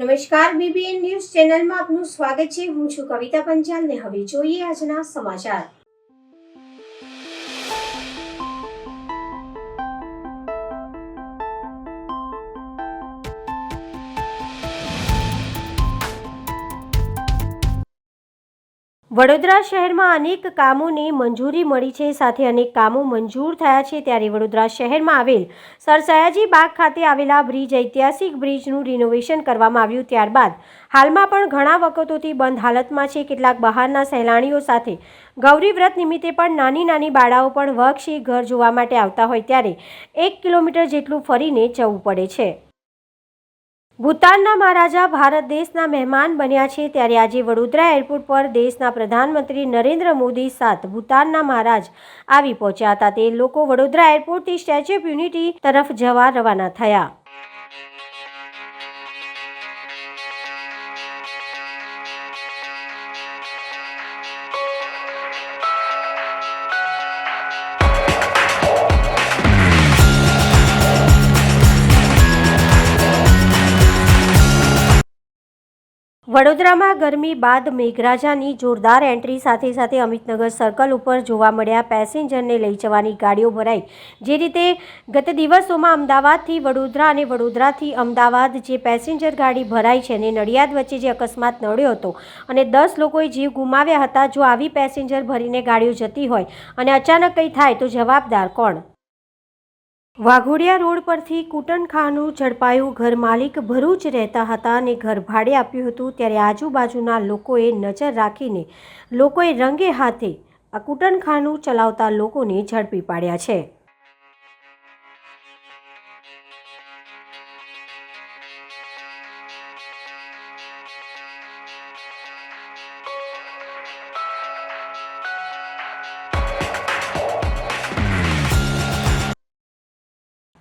નમસ્કાર, BBN news ચેનલમાં આપનું સ્વાગત છે। હું છું કવિતા પંચાલ ને હવે જોઈએ આજના સમાચાર। વડોદરા શહેરમાં અનેક કામોને મંજૂરી મળી છે, સાથે અનેક કામો મંજૂર થયા છે। ત્યારે વડોદરા શહેરમાં આવેલ સર સયાજી બાગ ખાતે આવેલા બ્રિજ ઐતિહાસિક બ્રિજનું રિનોવેશન કરવામાં આવ્યું। ત્યારબાદ હાલમાં પણ ઘણા વખતોથી બંધ હાલતમાં છે। કેટલાક બહારના સહેલાણીઓ સાથે ગૌરી વ્રત નિમિત્તે પણ નાની બાળાઓ પણ વક્ષી ઘર જોવા માટે આવતા હોય ત્યારે 1 કિલોમીટર જેટલું ફરીને જવું પડે છે। ભૂતાનના મહારાજા ભારત દેશના મહેમાન બન્યા છે। ત્યારે આજે વડોદરા એરપોર્ટ પર દેશના પ્રધાનમંત્રી નરેન્દ્ર મોદી સાથ ભૂતાનના મહારાજ આવી પહોંચ્યા હતા। તે લોકો વડોદરા એરપોર્ટથી સ્ટેચ્યુ ઓફ યુનિટી તરફ જવા રવાના થયા। વડોદરામાં ગરમી બાદ મેઘરાજાની જોરદાર એન્ટ્રી સાથે અમિતનગર સર્કલ ઉપર જોવા મળ્યા પેસેન્જરને લઈ જવાની ગાડીઓ ભરાઈ। જે રીતે ગત દિવસોમાં અમદાવાદથી વડોદરા અને વડોદરાથી અમદાવાદ જે પેસેન્જર ગાડી ભરાઈ છે અને નડિયાદ વચ્ચે જે અકસ્માત નડ્યો હતો અને 10 લોકોએ જીવ ગુમાવ્યા હતા। જો આવી પેસેન્જર ભરીને ગાડીઓ જતી હોય અને અચાનક કંઈ થાય તો જવાબદાર કોણ? વાઘોડિયા રોડ પરથી કૂટણખાનું ઝડપાયું। ઘર માલિક ભરૂચ રહેતા હતા અને ઘર ભાડે આપ્યું હતું। ત્યારે આજુબાજુના લોકોએ નજર રાખીને લોકોએ રંગે હાથે આ કૂટણખાનું ચલાવતા લોકોને ઝડપી પાડ્યા છે।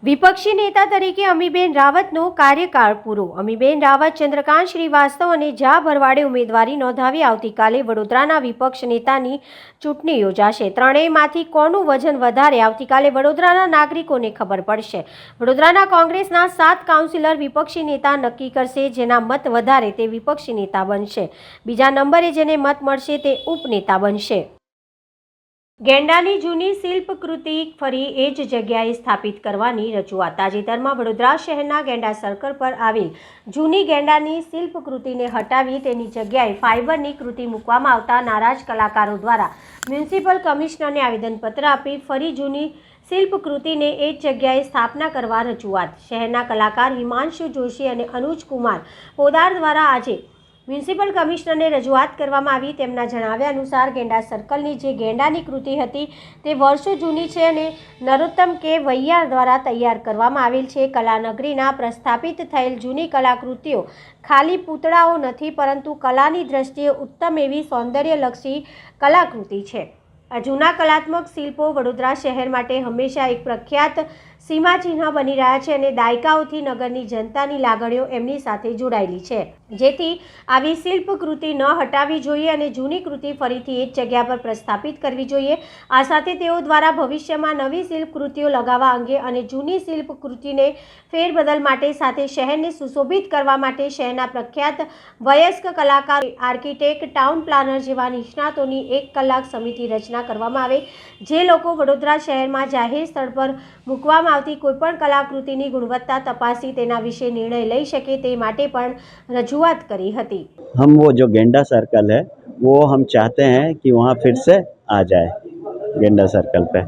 વિપક્ષી નેતા તરીકે અમીબેન રાવતનો કાર્યકાળ પૂરો। અમીબેન રાવત, ચંદ્રકાંત શ્રીવાસ્તવ અને જા ભરવાડે ઉમેદવારી નોંધાવી। આવતીકાલે વડોદરાના વિપક્ષ નેતાની ચૂંટણી યોજાશે। ત્રણેયમાંથી કોનું વજન વધારે આવતીકાલે વડોદરાના નાગરિકોને ખબર પડશે। વડોદરાના કોંગ્રેસના 7 કાઉન્સિલર વિપક્ષી નેતા નક્કી કરશે। જેના મત વધારે તે વિપક્ષી નેતા બનશે। બીજા નંબરે જેને મત મળશે તે ઉપનેતા બનશે। ગેંડાની જૂની શિલ્પકૃતિ ફરી એ જ જગ્યાએ સ્થાપિત કરવાની રજૂઆત। તાજેતરમાં વડોદરા શહેરના ગેંડા સર્કલ પર આવેલ જૂની ગેંડાની શિલ્પકૃતિને હટાવી તેની જગ્યાએ ફાઇબરની કૃતિ મૂકવામાં આવતા નારાજ કલાકારો દ્વારા મ્યુનિસિપલ કમિશનરને આવેદનપત્ર આપી ફરી જૂની શિલ્પકૃતિને એ જ જગ્યાએ સ્થાપના કરવા રજૂઆત। શહેરના કલાકાર હિમાંશુ જોશી અને અનુજ કુમાર પોદાર દ્વારા આજે મ્યુનિસિપલ કમિશનરને રજૂઆત કરવામાં આવી। તેમના જણાવ્યા અનુસાર ગેંડા સર્કલની જે ગેંડાની કૃતિ હતી તે વર્ષો જૂની છે અને નરોત્તમ કે વૈયાર દ્વારા તૈયાર કરવામાં આવેલ છે। કલાનગરીના પ્રસ્થાપિત થયેલ જૂની કલાકૃતિઓ ખાલી પૂતળાઓ નથી, પરંતુ કલાની દ્રષ્ટિએ ઉત્તમ એવી સૌંદર્યલક્ષી કલાકૃતિ છે। આ જૂના કલાત્મક શિલ્પો વડોદરા શહેર માટે હંમેશા એક પ્રખ્યાત સીમાચિહ્ન બની રહ્યા છે અને દાયકાઓથી નગરની જનતાની લાગણીઓ એમની સાથે જોડાયેલી છે। જેથી આવી શિલ્પકૃતિ ન હટાવવી જોઈએ અને જૂની કૃતિ ફરીથી એ જ જગ્યા પર પ્રસ્થાપિત કરવી જોઈએ। આ સાથે તેઓ દ્વારા ભવિષ્યમાં નવી શિલ્પકૃતિઓ લગાવવા અંગે અને જૂની શિલ્પકૃતિને ફેરબદલ માટે સાથે શહેરને સુશોભિત કરવા માટે શહેરના પ્રખ્યાત વયસ્ક કલાકાર, આર્કિટેક્ટ, ટાઉન પ્લાનર જેવા નિષ્ણાતોની 1 કલાક સમિતિ રચના કરવામાં આવે, જે લોકો વડોદરા શહેરમાં જાહેર સ્થળ પર મૂકવામાં આવતી કોઈપણ કલાકૃતિની ગુણવત્તા તપાસી તેના વિશે નિર્ણય લઈ શકે તે માટે પણ રજૂઆત કરી હતી। हम वो जो गेंडा सर्कल है वो हम चाहते हैं कि वहाँ फिर से आ जाए। गेंडा सर्कल पे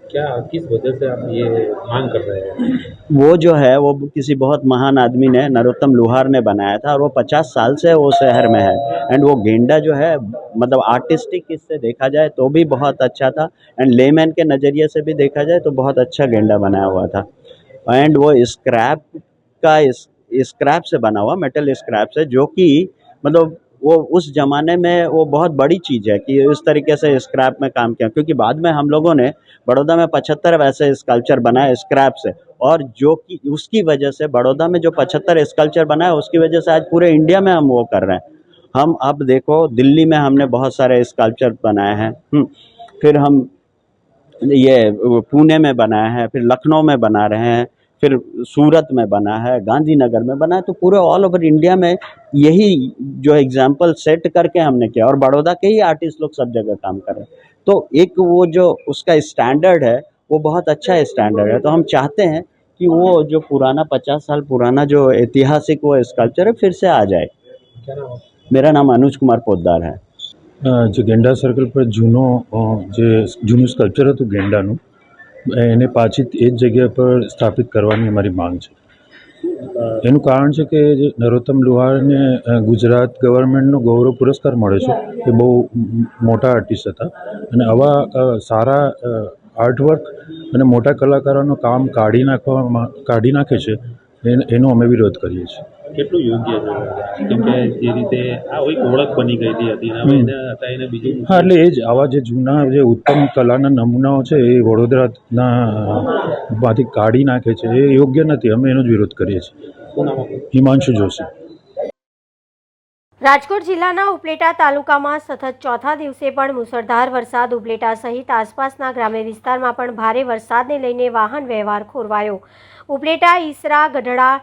क्या किस वजह से आप ये मांग कर रहे हैं? वो जो है वो किसी बहुत महान आदमी ने, नरोत्तम लोहार ने बनाया था और वो 50 साल से वो शहर में है। एंड वो गेंडा जो है मतलब आर्टिस्टिक इससे देखा जाए तो भी बहुत अच्छा था एंड लेमैन के नज़रिए से भी देखा जाए तो बहुत अच्छा गेंडा बनाया हुआ था। एंड वो स्क्रैप का स्क्रैप से बना हुआ, मेटल स्क्रैप से, जो कि मतलब वो उस ज़माने में वो बहुत बड़ी चीज़ है कि इस तरीके से स्क्रैप में काम किया, क्योंकि बाद में हम लोगों ने बड़ौदा में 75 वैसे स्कल्पचर बनाए स्क्रैप से, और जो कि उसकी वजह से बड़ौदा में जो 75 स्कल्पचर बनाए उसकी वजह से आज पूरे इंडिया में हम वो कर रहे हैं। हम अब देखो दिल्ली में हमने बहुत सारे स्कल्पचर बनाए हैं, फिर हम ये पुणे में बनाए हैं, फिर लखनऊ में बना रहे हैं, फिर सूरत में बना है, गांधीनगर में बना है, तो पूरे ऑल ओवर इंडिया में यही जो एग्जाम्पल सेट करके हमने किया, और बड़ौदा के ही आर्टिस्ट लोग सब जगह काम कर रहे हैं। तो एक वो जो उसका स्टैंडर्ड है वो बहुत अच्छा स्टैंडर्ड है। तो हम चाहते हैं कि वो जो पुराना 50 साल पुराना जो ऐतिहासिक वो स्कल्पचर है फिर से आ जाए। क्या नाम है? मेरा नाम अनुज कुमार पोद्दार है। જે ગેંડા સર્કલ પર જૂનું સ્કલ્પચર હતું ગેંડાનું, એને પાછી એ જ જગ્યા પર સ્થાપિત કરવાની અમારી માંગ છે. એનું કારણ છે કે જે નરોત્તમ લુહારને ગુજરાત ગવર્મેન્ટનો ગૌરવ પુરસ્કાર મળ્યો છે. એ બહુ મોટા આર્ટિસ્ટ હતા અને આવા સારા આર્ટવર્ક અને મોટા કલાકારોનું કામ કાઢી નાખે છે, એનો અમે વિરોધ કરીએ છીએ. કેટલું યોગ્ય છે? કેમ કે જે રીતે આ એક ઓળખ બની ગઈ હતી અને હવે એને હતા એને બીજું હા, એટલે એ જ આવા જે જૂના જે ઉત્તમ કલાના નમૂનાઓ છે એ વડોદરાના માંથી કાઢી નાખે છે, એ યોગ્ય નથી. અમે એનો જ વિરોધ કરીએ છીએ. શું નામ હતું? હિમાંશુ જોશી. રાજકોટ જિલ્લાના ઉપલેટા તાલુકામાં સતત ચોથા દિવસે પણ મુસળધાર વરસાદ. ઉપલેટા સહિત આસપાસના ગ્રામ્ય વિસ્તારમાં પણ ભારે વરસાદને લઈને વાહન વ્યવહાર ખોરવાયો. ઉપલેટા, ઈસરા, ગઢડા,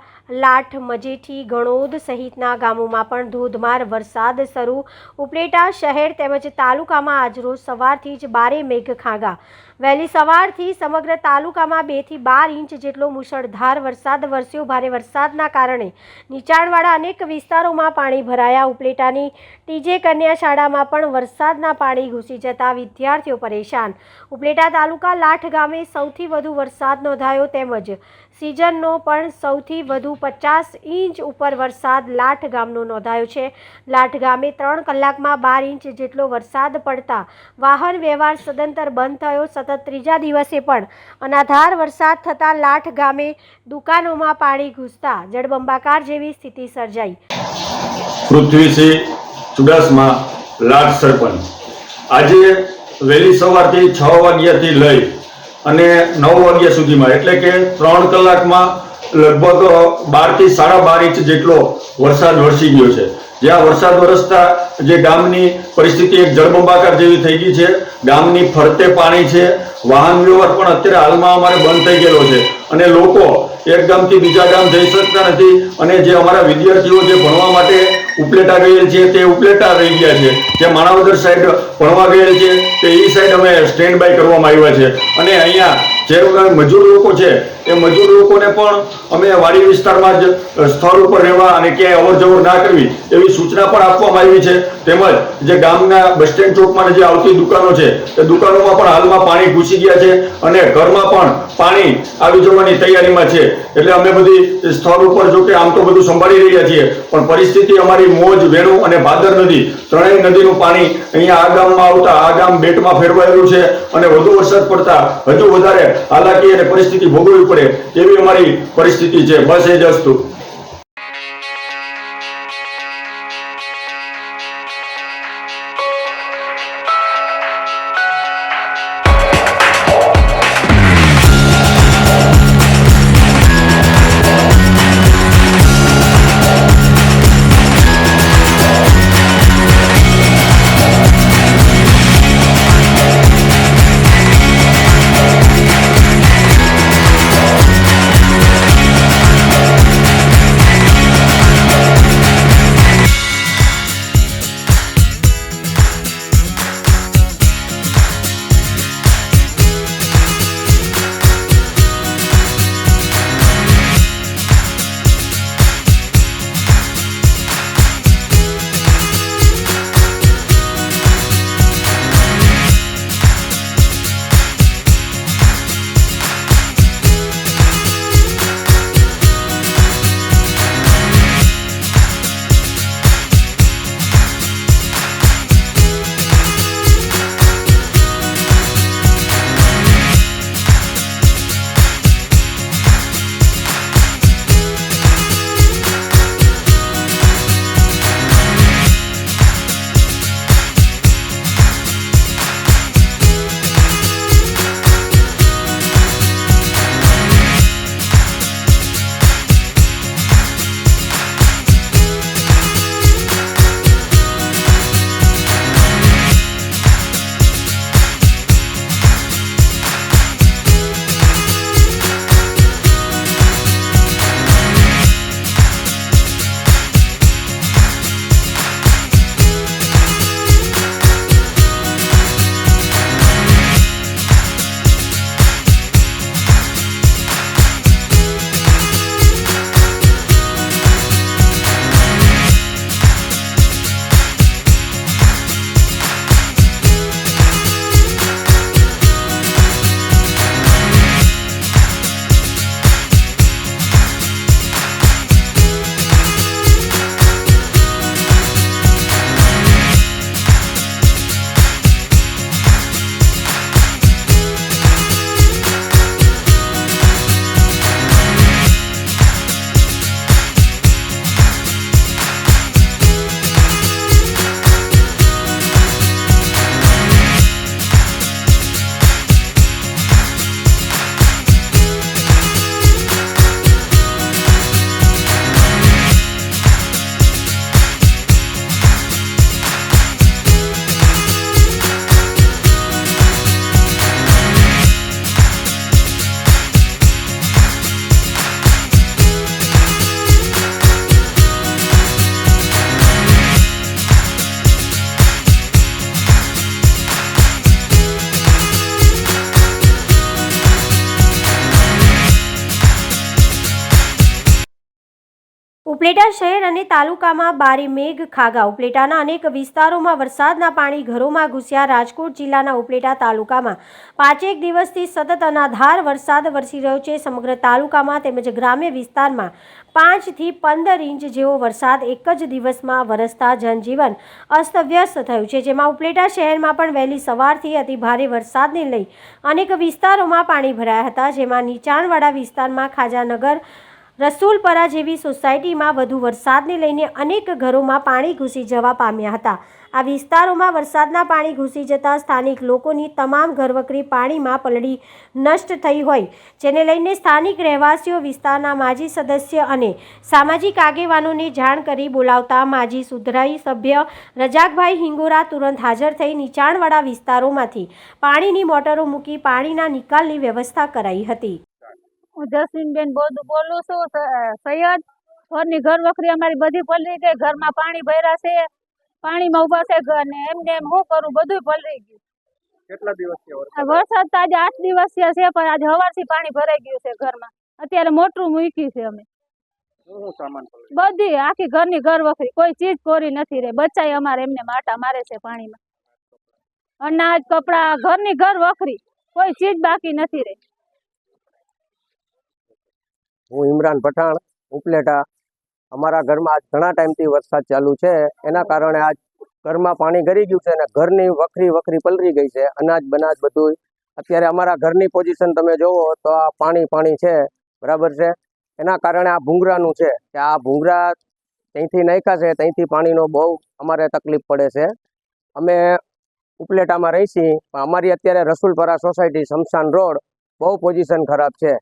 લાઠ, મજેઠી, ગણોદ સહિતના ગામોમાં પણ ધોધમાર વરસાદ શરૂ. ઉપલેટા શહેર તેમજ તાલુકામાં આજરોજ સવારથી જ બારે મેઘખાગા. વહેલી સવારથી સમગ્ર તાલુકામાં 2 થી 12 ઇંચ જેટલો મુશળધાર વરસાદ વરસ્યો. ભારે વરસાદના કારણે નીચાણવાળા અનેક વિસ્તારોમાં પાણી ભરાયા. ઉપલેટાની ટીજે કન્યા શાળામાં પણ વરસાદના પાણી ઘૂસી જતા વિદ્યાર્થીઓ પરેશાન. ઉપલેટા તાલુકા લાઠ ગામે સૌથી વધુ વરસાદ નોંધાયો, તેમજ સિઝનનો પણ સૌથી વધુ 50 ઇંચ ઉપર વરસાદ લાઠ ગામનો નોંધાયો છે. લાઠ ગામે 3 કલાકમાં 12 ઇંચ જેટલો વરસાદ પડતા વાહન વ્યવહાર સદંતર બંધ થયો. સતત ત્રીજા દિવસે પણ અનાધાર વરસાદ થતાં લાઠ ગામે દુકાનોમાં પાણી ઘૂસતા જળબંબાકાર જેવી સ્થિતિ સર્જાઈ. પૃથ્વીસિંહ ચુડાસમા, લાઠ સરપંચ. આજે વહેલી સવારથી 6 વાગ્યાથી લઈ અને 9 વાગ્યા સુધીમાં એટલે કે 3 કલાકમાં લગભગ 12 થી 12.5 ઇંચ જેટલો વરસાદ વરસી ગયો છે. જ્યાં વરસાદ વરસતા જે ગામની પરિસ્થિતિ એક જળબંબાકાર જેવી થઈ ગઈ છે. ગામની ફરતે પાણી છે. વાહન વ્યવહાર પણ અત્યારે હાલમાં અમારે બંધ થઈ ગયેલો છે અને લોકો એક ગામથી બીજા ગામ જઈ શકતા નથી. અને જે અમારા વિદ્યાર્થીઓ જે ભણવા માટે ઉપલેટા ગયેલ છે તે ઉપલેટા રહી ગયા છે. જે માણાવદર સાઈડ ભણવા ગયેલ છે તે એ સાઈડ અમે સ્ટેન્ડ બાય કરવામાં આવ્યા છે. અને અહીંયા જે મજૂર લોકો છે એ મજૂર લોકોને પણ અમે વાડી વિસ્તારમાં જ સ્થળ ઉપર રહેવા અને ક્યાંય અવર જવર ના કરવી એવી સૂચના પણ આપવામાં આવી છે. તેમજ જે ગામના બસ સ્ટેન્ડ ચોકમાં જે આવતી દુકાનો છે તે દુકાનોમાં પણ હાલમાં પાણી ઘૂસી ગયા છે અને ઘરમાં પણ પાણી આવી જવાની તૈયારીમાં છે. એટલે અમે બધી સ્થળ ઉપર જો કે આમ તો બધું સંભાળી રહ્યા છીએ, પણ પરિસ્થિતિ અમારી મોજ, વેણુ અને ભાદર નદી ત્રણેય નદીનું પાણી અહીંયા આ ગામમાં આવતા આ ગામ બેટમાં ફેરવાયેલું છે અને વધુ વરસાદ પડતા હજુ વધારે હાલાકી અને પરિસ્થિતિ ભોગવવી પડે એવી અમારી પરિસ્થિતિ છે. બસ એ જ વસ્તુ. ઉપલેટા શહેર અને તાલુકામાં બારે મેઘ ખાગા. ઉપલેટાના અનેક વિસ્તારોમાં વરસાદના પાણી ઘરોમાં ઘૂસ્યા. રાજકોટ જિલ્લાના ઉપલેટા તાલુકામાં 5 દિવસથી સતત અનાધાર વરસાદ વરસી રહ્યો છે. સમગ્ર તાલુકામાં તેમજ ગ્રામ્ય વિસ્તારમાં 5 થી 15 ઇંચ જેવો વરસાદ એક જ દિવસમાં વરસતા જનજીવન અસ્તવ્યસ્ત થયું છે. જેમાં ઉપલેટા શહેરમાં પણ વહેલી સવારથી અતિભારે વરસાદને લઈ અનેક વિસ્તારોમાં પાણી ભરાયા હતા. જેમાં નીચાણવાળા વિસ્તારમાં ખાજાનગર, રસુલપરા જેવી સોસાયટીમાં વધુ વરસાદને લઈને અનેક ઘરોમાં પાણી ઘૂસી જવા પામ્યા હતા. આ વિસ્તારોમાં વરસાદના પાણી ઘૂસી જતા સ્થાનિક લોકોની તમામ ઘરવકરી પાણીમાં પલળી નષ્ટ થઈ હોય, જેને લઈને સ્થાનિક રહેવાસીઓ વિસ્તારના માજી સદસ્ય અને સામાજિક આગેવાનોને જાણ કરી બોલાવતા માજી સુધરાઈ સભ્ય રજાકભાઈ હિંગોરા તુરંત હાજર થઈ નીચાણવાળા વિસ્તારોમાંથી પાણીની મોટરો મૂકી પાણીના નિકાલની વ્યવસ્થા કરાઈ હતી. હું જસ્મીનબેન બોલું છું. સૈયદ ઘરની ઘર વખરી અમારી બધી પલળી ગઈ. ઘરમાં પાણી ભર્યા છે, પાણીમાં ઉભા છે અને એમને એમ શું કરું, બધું પલળી ગયું. કેટલા દિવસથી વરસાદ તો આજે 8 દિવસ થયા છે, પણ આજે સવારથી પાણી ભરાઈ ગયું છે ઘરમાં. અત્યારે મોટરું મૂકી છે અમે. શું સામાન પલળી? બધી આખી ઘરની ઘર વખરી, કોઈ ચીજ કોરી નથી રહી. બચ્ચાએ અમારે એમને માટા મારે છે પાણીમાં. અનાજ, કપડા, ઘરની ઘર વખરી, કોઈ ચીજ બાકી નથી રહી. હું ઇમરાન પઠાણ, ઉપલેટા. અમારા ઘરમાં આજ ઘણા ટાઈમથી વરસાદ ચાલુ છે, એના કારણે આજ ઘરમાં પાણી ગરી ગયું છે અને ઘરની વખરી પલળી ગઈ છે. અનાજ બનાજ બધું. અત્યારે અમારા ઘરની પોઝિશન તમે જોવો તો આ પાણી છે, બરાબર છે. એના કારણે આ ભૂંગરાનું છે કે આ ભૂંગરા ત્યાંથી નાખ્યા છે, ત્યાંથી પાણીનો બહુ અમારે તકલીફ પડે છે. અમે ઉપલેટામાં રહી છીએ, પણ અમારી અત્યારે રસુલપરા સોસાયટી, શમશાન રોડ, બહુ પોઝિશન ખરાબ છે.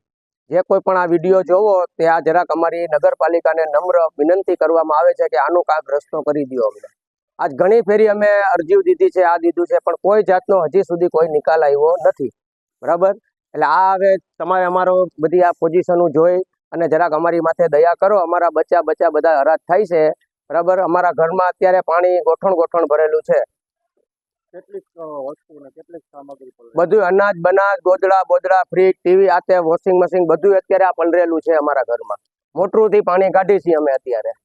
જે કોઈ પણ આ વિડીયો જોવો તે આ જરાક અમારી નગરપાલિકાને નમ્ર વિનંતી કરવામાં આવે છે કે આનું કાંઈક રસ્તો કરી દો અમને. આજ ઘણી ફેરી અમે અરજીઓ દીધી છે, આ દીધું છે, પણ કોઈ જાતનો હજી સુધી કોઈ નિકાલ આવ્યો નથી, બરાબર. એટલે આ હવે તમારે અમારો બધી આ પોઝિશનો જોઈ અને જરાક અમારી માથે દયા કરો. અમારા બચ્ચા બધા હરાજ થાય છે, બરાબર. અમારા ઘરમાં અત્યારે પાણી ગોઠણ ભરેલું છે. કેટલીક વસ્તુ ને કેટલીક સામગ્રી પલળી? બધું અનાજ બનાજ, ગોદડા, ફ્રીજ, ટીવી, આતે વોશિંગ મશીન બધું અત્યારે આ પલરેલું છે અમારા ઘરમાં. મોટરથી પાણી કાઢી છીએ અમે અત્યારે.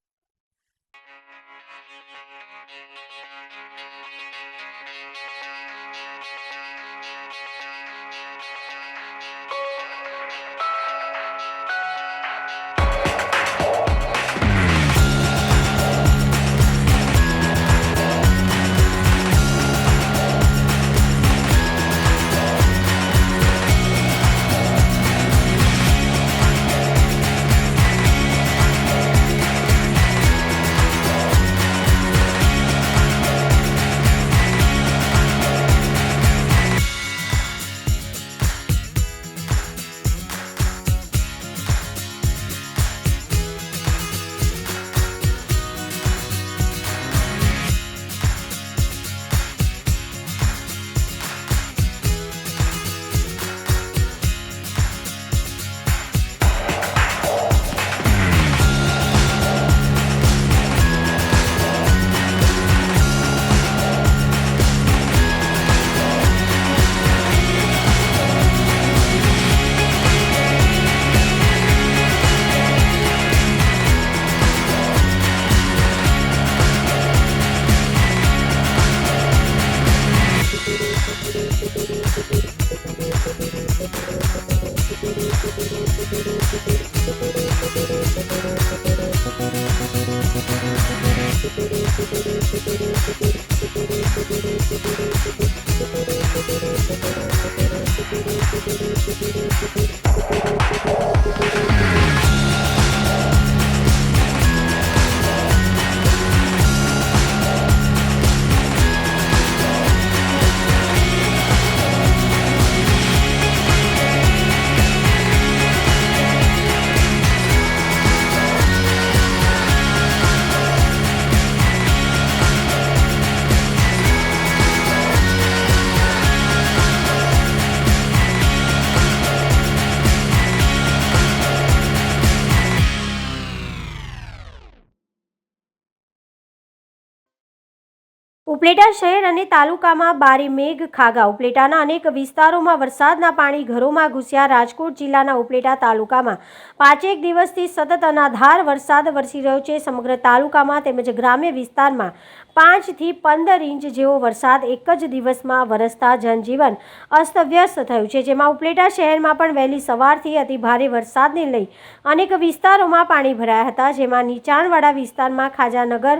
ઉપલેટા શહેર અને તાલુકામાં બારે મેઘ ખાગા. ઉપલેટાના અનેક વિસ્તારોમાં વરસાદના પાણી ઘરોમાં ઘૂસ્યા. રાજકોટ જિલ્લાના ઉપલેટા તાલુકામાં 5 દિવસથી સતત અનાધાર વરસાદ વરસી રહ્યો છે. સમગ્ર તાલુકામાં તેમજ ગ્રામ્ય વિસ્તારમાં 5 થી 15 ઇંચ જેવો વરસાદ એક જ દિવસમાં વરસતા જનજીવન અસ્તવ્યસ્ત થયું છે. જેમાં ઉપલેટા શહેરમાં પણ વહેલી સવારથી અતિભારે વરસાદને લઈ અનેક વિસ્તારોમાં પાણી ભરાયા હતા. જેમાં નીચાણવાળા વિસ્તારમાં ખાજાનગર,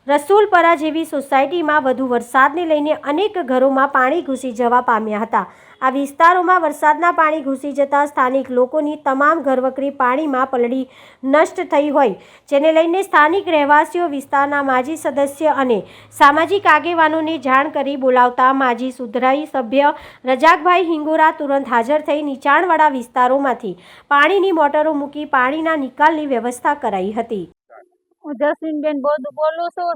રસુલપરા જેવી સોસાયટીમાં વધુ વરસાદને લઈને અનેક ઘરોમાં પાણી ઘૂસી જવા પામ્યા હતા. આ વિસ્તારોમાં વરસાદના પાણી ઘૂસી જતા સ્થાનિક લોકોની તમામ ઘરવકરી પાણીમાં પલળી નષ્ટ થઈ હોય, જેને લઈને સ્થાનિક રહેવાસીઓ વિસ્તારના માજી સદસ્ય અને સામાજિક આગેવાનોને જાણ કરી બોલાવતા માજી સુધરાઈ સભ્ય રજાકભાઈ હિંગોરા તુરંત હાજર થઈ નીચાણવાળા વિસ્તારોમાંથી પાણીની મોટરો મૂકી પાણીના નિકાલની વ્યવસ્થા કરાઈ હતી. હું જસ્મીનબેન બોલું છું.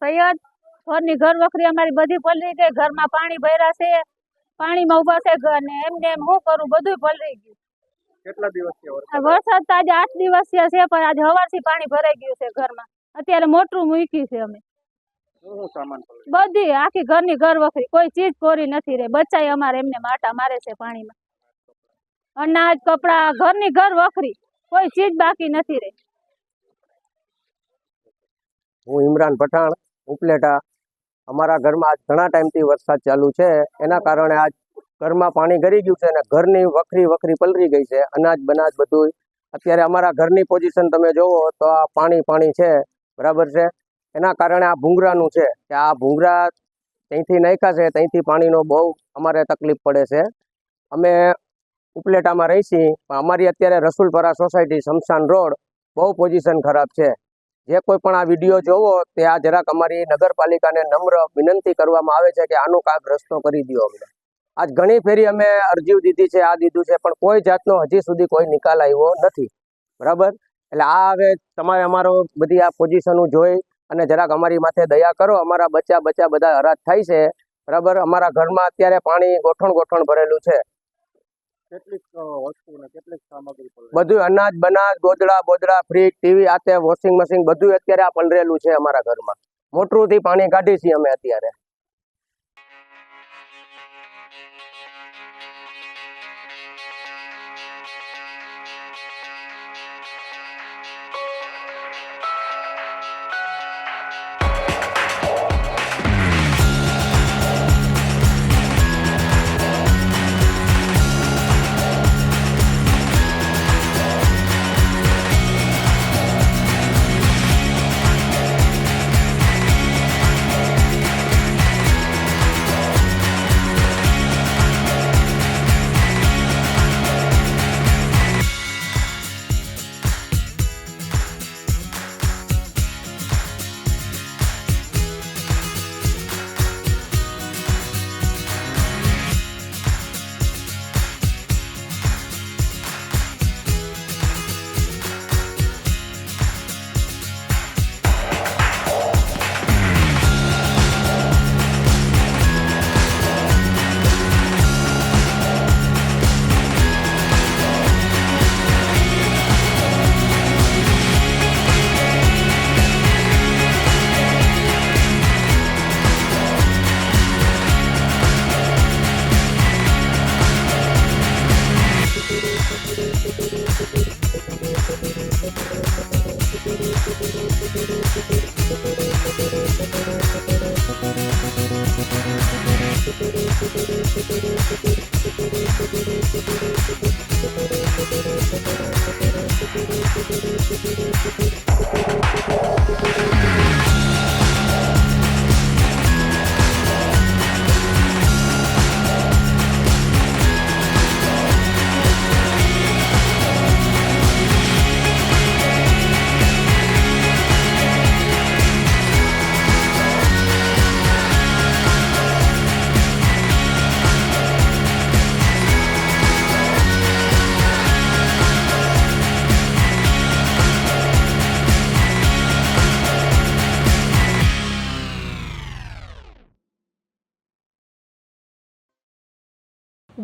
સૈયદ ઘરની ઘર વખરી અમારી બધી પલળી ગઈ. ઘરમાં પાણી ભર્યા છે, પાણીમાં ઉભા છે અને એમને એમ શું કરું, બધું પલળી ગયું. કેટલા દિવસથી વરસાદ તો આજે 8 દિવસ છે, પણ આજે સવારથી પાણી ભરાઈ ગયું છે ઘરમાં. અત્યારે મોટરું મૂકી છે અમે. શું સામાન પલળ્યો? બધી આખી ઘરની ઘર વખરી, કોઈ ચીજ કોરી નથી રહી. બચ્ચાએ અમારે એમને માટા મારે છે પાણીમાં. અનાજ, કપડા, ઘરની ઘર વખરી, કોઈ ચીજ બાકી નથી રહી. હું ઇમરાન પઠાણ, ઉપલેટા. અમારા ઘરમાં આજ ઘણા ટાઈમથી વરસાદ ચાલુ છે, એના કારણે આજ ઘરમાં પાણી ગરી ગયું છે અને ઘરની વખરી પલળી ગઈ છે. અનાજ બનાજ બધું અત્યારે અમારા ઘરની પોઝિશન તમે જોવો તો આ પાણી છે, બરાબર છે. એના કારણે આ ભૂંગરાનું છે કે આ ભૂંગરા ત્યાંથી નાખ્યા છે, ત્યાંથી પાણીનો બહુ અમારે તકલીફ પડે છે. અમે ઉપલેટામાં રહી છીએ, પણ અમારી અત્યારે રસુલપરા સોસાયટી સ્મશાન રોડ બહુ પોઝિશન ખરાબ છે. જે કોઈ પણ આ વિડીયો જોવો તે આ જરાક અમારી નગરપાલિકાને નમ્ર વિનંતી કરવામાં આવે છે કે આનું કાંઈક રસ્તો કરી દો અમને. આજ ઘણી ફેરી અમે અરજીઓ દીધી છે, આ દીધું છે, પણ કોઈ જાતનો હજી સુધી કોઈ નિકાલ આવ્યો નથી, બરાબર. એટલે આ હવે તમારે અમારો બધી આ પોઝિશનો જોઈ અને જરાક અમારી માથે દયા કરો. અમારા બચ્ચા બધા હરાજ થાય છે, બરાબર. અમારા ઘરમાં અત્યારે પાણી ગોઠણ ભરેલું છે. કેટલીક વસ્તુ ને કેટલીક સામગ્રી પલળી? બધું અનાજ બનાજ, ગોદડા, ફ્રીજ, ટીવી, આતે વોશિંગ મશીન બધું અત્યારે આ પલરેલું છે અમારા ઘરમાં. મોટરથી પાણી કાઢી છીએ અમે અત્યારે.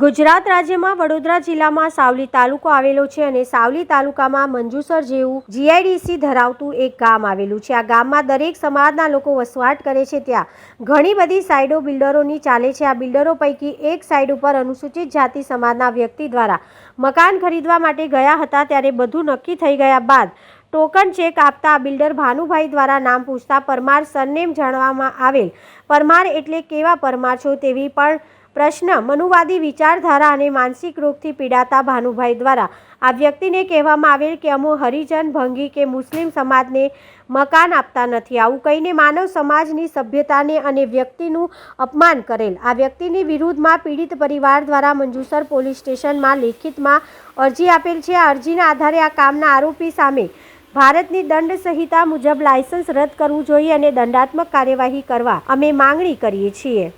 ગુજરાત રાજ્યમાં વડોદરા જિલ્લામાં સાવલી તાલુકો આવેલો છે અને સાવલી તાલુકામાં મંજુસર જેવું જીઆઈડીસી ધરાવતું એક ગામ આવેલું છે. આ ગામમાં દરેક સમાજના લોકો વસવાટ કરે છે. ત્યાં ઘણી બધી સાઇડો બિલ્ડરોની ચાલે છે. આ બિલ્ડરો પૈકી એક સાઇડ ઉપર અનુસૂચિત જાતિ સમાજના વ્યક્તિ દ્વારા મકાન ખરીદવા માટે ગયા હતા. ત્યારે બધું નક્કી થઈ ગયા બાદ ટોકન ચેક આપતા આ બિલ્ડર ભાનુભાઈ દ્વારા નામ પૂછતા પરમાર સરનેમ જાણવામાં આવેલ. પરમાર એટલે કેવા પરમાર છો તેવી પણ પ્રશ્ન મનુવાદી વિચારધારા અને માનસિક રોગથી પીડાતા ભાનુભાઈ દ્વારા આ વ્યક્તિને કહેવામાં આવેલ કે અમો હરિજન ભંગી કે મુસ્લિમ સમાજને મકાન આપતા નથી. આવું કહીને માનવ સમાજની સભ્યતાને અને વ્યક્તિનું અપમાન કરેલ. આ વ્યક્તિની વિરુદ્ધમાં પીડિત પરિવાર દ્વારા મંજુસર પોલીસ સ્ટેશનમાં લેખિતમાં અરજી આપેલ છે. આ અરજીના આધારે આ કામના આરોપી સામે ભારતની દંડ સંહિતા મુજબ લાયસન્સ રદ કરવું જોઈએ અને દંડાત્મક કાર્યવાહી કરવા અમે માંગણી કરીએ છીએ.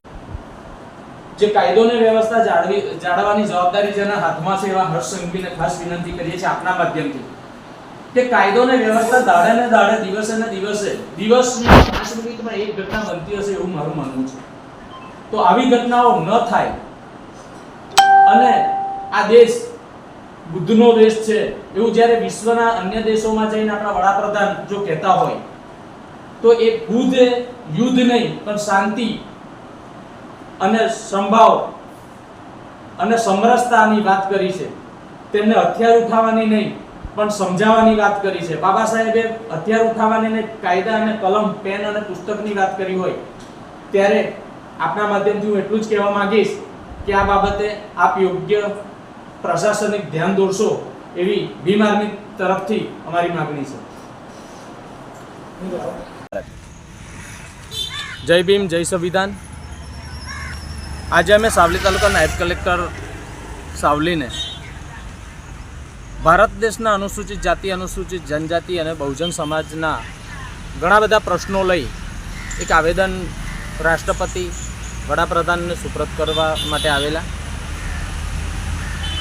જે કાયદો ને વ્યવસ્થા જાળવવાની જવાબદારી જેના હાથમાં છે એવા હર્ષ સંઘવીને ખાસ વિનંતી કરીએ છીએ આપના માધ્યમથી કે કાયદો ને વ્યવસ્થા દાડે ને દાડે દિવસે ને દિવસની 5 મિનિટમાં એક ઘટના બનતી હશે એવું મારું માનવું છે. તો આવી ઘટનાઓ ન થાય અને આ દેશ બુદ્ધનો દેશ છે એવું જ્યારે વિશ્વના અન્ય દેશોમાં જઈને આપણા વડાપ્રધાન જો કહેતા હોય તો એ બુદ્ધ યુદ્ધ નહીં પણ શાંતિ અને સંભાવ અને સમરસતાની વાત કરી છે. તેમને હથિયાર ઉઠાવવાની નહીં પણ સમજાવવાની વાત કરી છે. બાબા સાહેબે હથિયાર ઉઠાવવાની નહીં, કાયદા અને કલમ, પેન અને પુસ્તકની વાત કરી હોય ત્યારે આપના માધ્યમથી હું એટલું જ કહેવા માંગીશ કે આ બાબતે આપ યોગ્ય પ્રશાસનિક ધ્યાન દોરશો એવી ભીમ આર્મી તરફથી અમારી માંગણી છે. જય ભીમ, જય સંવિધાન. આજે અમે સાવલી તાલુકા નાયબ કલેક્ટર સાવલીને ભારત દેશના અનુસૂચિત જાતિ, અનુસૂચિત જનજાતિ અને બહુજન સમાજના ઘણા બધા પ્રશ્નો લઈ એક આવેદન રાષ્ટ્રપતિ વડાપ્રધાનને સુપ્રત કરવા માટે આવેલા.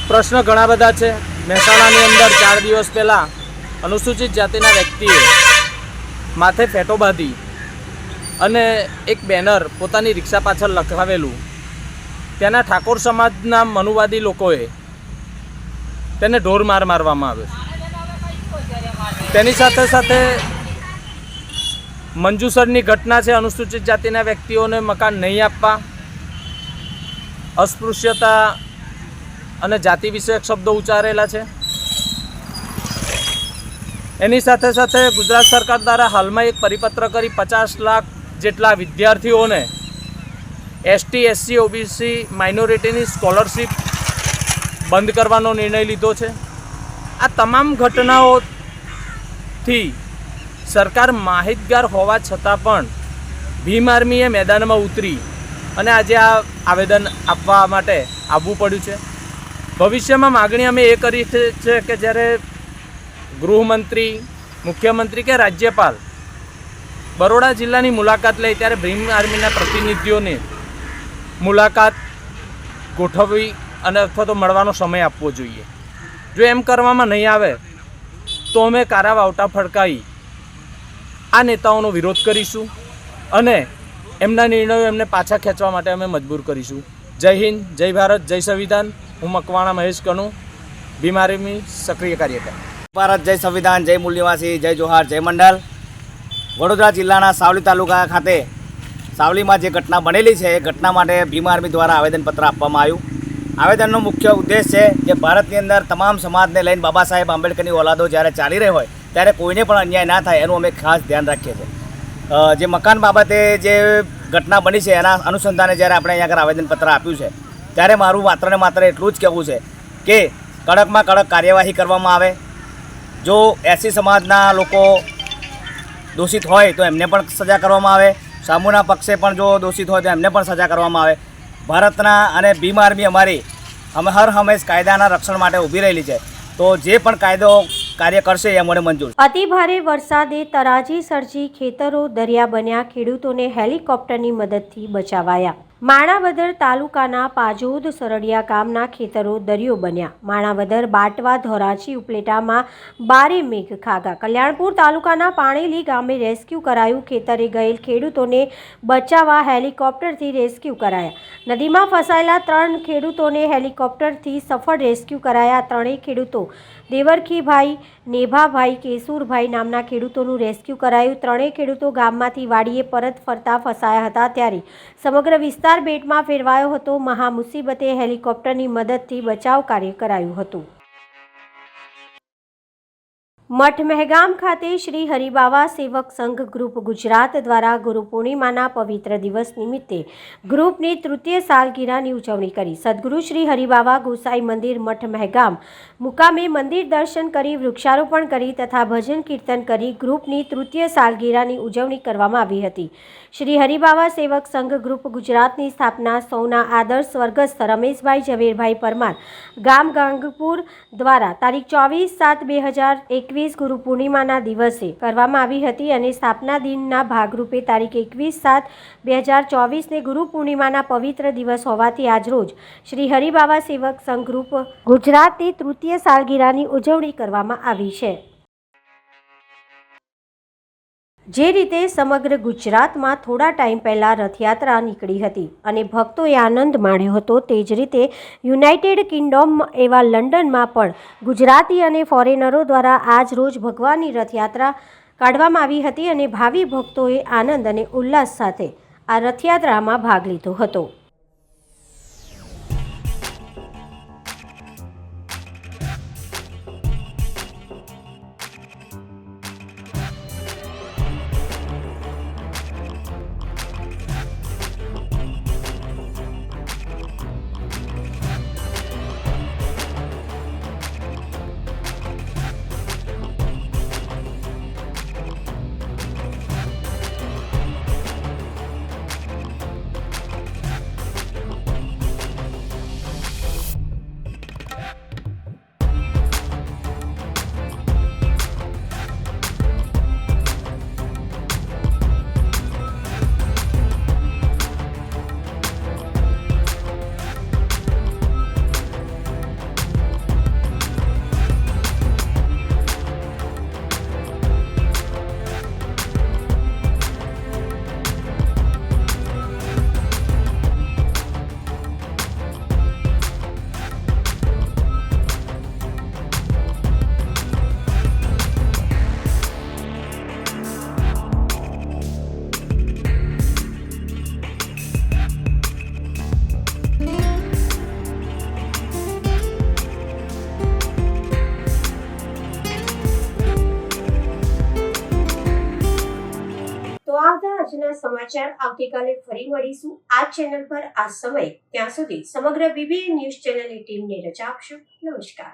પ્રશ્ન ઘણા બધા છે. મહેસાણાની અંદર 4 દિવસ પહેલાં અનુસૂચિત જાતિના વ્યક્તિએ માથે ફેટો બાંધી અને એક બેનર પોતાની રિક્ષા પાછળ લખાવેલું. ત્યાંના ઠાકોર સમાજના મનુવાદી લોકોએ તેને ઢોર માર મારવામાં આવ્યો છે. તેની સાથે સાથે મંજુસરની ઘટના છે. અનુસૂચિત જાતિના વ્યક્તિઓને મકાન નહીં આપવા, અસ્પૃશ્યતા અને જાતિ વિષયક શબ્દો ઉચ્ચારેલા છે. એની સાથે સાથે ગુજરાત સરકાર દ્વારા હાલમાં એક પરિપત્ર કરી 50 લાખ જેટલા વિદ્યાર્થીઓને એસટી, એસસી, ઓબીસી માઇનોરિટીની સ્કોલરશિપ બંધ કરવાનો નિર્ણય લીધો છે. આ તમામ ઘટનાઓથી સરકાર માહિતગાર હોવા છતાં પણ ભીમ આર્મીએ મેદાનમાં ઉતરી અને આજે આ આવેદન આપવા માટે આવવું પડ્યું છે. ભવિષ્યમાં માગણી અમે એ કરી છે કે જ્યારે ગૃહમંત્રી, મુખ્યમંત્રી કે રાજ્યપાલ બરોડા જિલ્લાની મુલાકાત લે ત્યારે ભીમ આર્મીના પ્રતિનિધિઓને મુલાકાત ગોઠવવી અને અથવા તો મળવાનો સમય આપવો જોઈએ. જો એમ કરવામાં નહીં આવે તો અમે કારાવાવટા ફડકાવી આ નેતાઓનો વિરોધ કરીશું અને એમના નિર્ણયો એમને પાછા ખેંચવા માટે અમે મજબૂર કરીશું. જય હિન્દ, જય ભારત, જય સંવિધાન. હું મકવાણા મહેશ કનુ, ભીમ આર્મી સક્રિય કાર્યકર. ભારત, જય સંવિધાન, જય મૂલ્યવાસી, જય જોહાર, જય મંડળ. વડોદરા જિલ્લાના સાવલી તાલુકા ખાતે સાવલીમાં જે ઘટના બનેલી છે એ ઘટના માટે ભીમ આર્મી દ્વારા આવેદનપત્ર આપવામાં આવ્યું. આવેદનનો મુખ્ય ઉદ્દેશ છે કે ભારતની અંદર તમામ સમાજને લઈને બાબા સાહેબ આંબેડકરની ઓલાદો જ્યારે ચાલી રહી હોય ત્યારે કોઈને પણ અન્યાય ના થાય એનું અમે ખાસ ધ્યાન રાખીએ છીએ. જે મકાન બાબતે જે ઘટના બની છે એના અનુસંધાને જ્યારે આપણે અહીંયા આગળ આવેદનપત્ર આપ્યું છે ત્યારે મારું માત્ર ને માત્ર એટલું જ કહેવું છે કે કડકમાં કડક કાર્યવાહી કરવામાં આવે. જો એસસી સમાજના લોકો દોષિત હોય તો એમને પણ સજા કરવામાં આવે. સામુના પક્ષે પણ જો દોષિત હોય તો એમને પણ સજા કરવામાં આવે. ભારતના અને ભીમ આર્મી અમારી હર હંમેશ કાયદાના રક્ષણ માટે ઊભી રહેલી છે. તો જે પણ કાયદો કાર્ય કરશે એ અમને મંજૂર. અતિ ભારે વરસાદે તરાજી સર્જી ખેતરો દરિયા બન્યા. ખેડૂતોને હેલિકોપ્ટરની મદદથી બચાવાયા. માણાવદર તાલુકાના પાજોદ સરડિયા ગામના ખેતરો દરિયો બન્યા. માણાવદર બાટવા ધોરાજી ઉપલેટામાં બારે મેઘ ખાગા. કલ્યાણપુર તાલુકાના પાણેલી ગામે રેસ્ક્યુ કરાયું. ખેતરે ગયેલ ખેડૂતોને બચાવવા હેલિકોપ્ટરથી રેસ્ક્યુ કરાયા. નદીમાં ફસાયેલા 3 ખેડૂતોને હેલિકોપ્ટરથી સફળ રેસ્ક્યુ કરાયા. ત્રણેય ખેડૂતો દેવરખીભાઈ, નેભાભાઈ, કેશુરભાઈ નામના ખેડૂતોનું રેસ્ક્યુ કરાયું. ત્રણેય ખેડૂતો ગામમાંથી વાડીએ પરત ફરતા ફસાયા હતા ત્યારે સમગ્ર વિસ્તાર બેટમાં ફેરવાયો હતો. મહા મુસીબતે હેલિકોપ્ટરની મદદથી બચાવ કાર્ય કરાયું હતું. મઠ મહેગામ ખાતે શ્રી હરિબાવા સેવક સંઘ ગ્રુપ ગુજરાત દ્વારા ગુરુ પૂર્ણિમાના પવિત્ર દિવસ નિમિત્તે ગ્રુપની 3ય સાલગીરાની ઉજવણી કરી. સદગુરુ શ્રી હરિબાવા ગોસાઈ મંદિર મઠ મહેગામ મુકામે મંદિર દર્શન કરી વૃક્ષારોપણ કરી તથા ભજન કીર્તન કરી ગ્રુપની 3ય સાલગીરાની ઉજવણી કરવામાં આવી હતી. શ્રી હરિબાવા સેવક સંઘ ગ્રુપ ગુજરાતની સ્થાપના સૌના આદર્શ સ્વર્ગસ્થ રમેશભાઈ ઝવેરભાઈ પરમાર ગામ ગાંગપુર દ્વારા તારીખ 24/7/2021 ગુરુ પૂર્ણિમાના દિવસે કરવામાં આવી હતી અને સ્થાપના દિનના ભાગરૂપે તારીખ 21/7/2024ને ગુરુ પૂર્ણિમાના પવિત્ર દિવસ હોવાથી આજરોજ શ્રી હરિબાવા સેવક સંઘ ગ્રુપ ગુજરાતની 3ય સાલગીરાની ઉજવણી કરવામાં આવી છે. જે રીતે સમગ્ર ગુજરાતમાં થોડા ટાઈમ પહેલાં રથયાત્રા નીકળી હતી અને ભક્તોએ આનંદ માણ્યો હતો, તે જ રીતે યુનાઇટેડ કિંગડમ એવા લંડનમાં પણ ગુજરાતી અને ફોરેનરો દ્વારા આજ રોજ ભગવાનની રથયાત્રા કાઢવામાં આવી હતી અને ભાવિ ભક્તોએ આનંદ અને ઉલ્લાસ સાથે આ રથયાત્રામાં ભાગ લીધો હતો. આજના સમાચાર આવતીકાલે ફરી મળીશું આ ચેનલ પર આ સમય. ત્યાં સુધી સમગ્ર BBN ન્યૂઝ ચેનલની ટીમને રજા આપશો. નમસ્કાર.